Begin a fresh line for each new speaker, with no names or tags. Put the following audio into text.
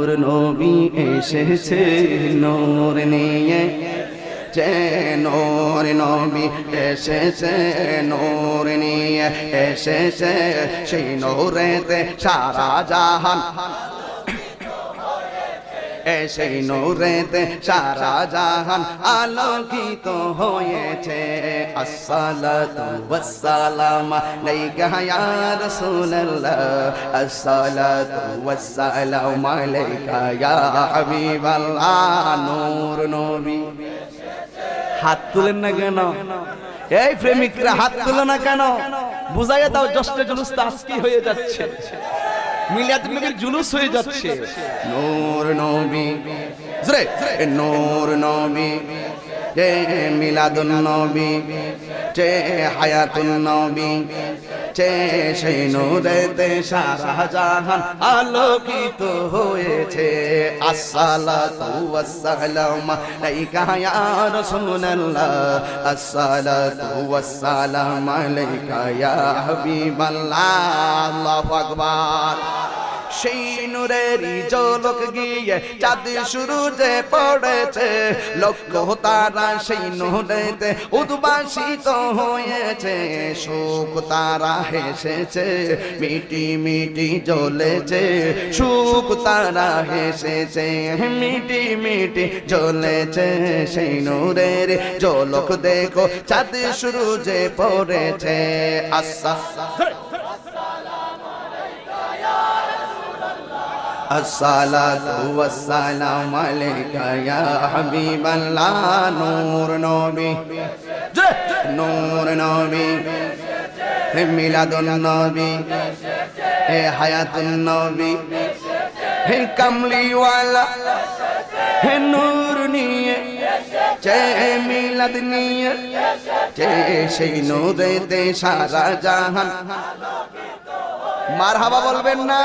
নূর নবী এসেছে নূর নিয়ে, যে নূর নবী এসেছে নূর নিয়ে, এসেছে সেই নূরেতে সারা জাহান, সেই নূরেতে সারা জাহান আলোকিত হয়েছে। আসসালাতু ওয়াসসালামু আলাইকা ইয়া রাসূলুল্লাহ, আসসালাতু ওয়াসসালামু আলাইকা ইয়া হাবিবাল্লাহ। নূর নবী, হাত তুলেন না কেন? এই প্রেমিকরা হাত তুলে না কেন? বুঝাইয়া দাও, জশ্নে জুলুস তো আজকে হয়ে যাচ্ছে, মিলাদুন নবীর জুলুস হয়ে যাচ্ছে। নূর নবী জোরে, নূর নবী, যে মিলাদুন নবী, যে হায়াতুন নবী, যে সেই নূরেতে সারা জাহান আলোকিত হয়েছে। আসসালাতু ওয়াসসালামু আলাইকা ইয়া রাসূলুল্লাহ, আসসালাতু ওয়াসসালামু আলাইকা ইয়া হাবিবাল্লাহ। আল্লাহু আকবার। সেই নূরেরই ঝলক গিয়ে চাঁদ সূরজে পড়েছে, লক্ষ তারা সেই নূরেতে উদ্ভাসিত হয়েছে। সুখ তারা হেসেছে, মিটি মিটি জ্বলেছে, সুখ তারা হেসেছে, মিটি মিটি জ্বলেছে। সেই নূরের ঝলক দেখো চাঁদ সূরজে পড়েছে। আসসালাতু ওয়াসসালামু আলাইকা ইয়া হাবিবাল্লাহ। নূর নবী, নূর নবী, হে মিলাদুন নবী, হে হায়াতুন নবী, হে কামলিওয়ালা, হে নূর নিয়ে, যে মিলাদ নিয়ে, যে সেই নূরেতে সারা জাহান। মারহাবা বলবেন না?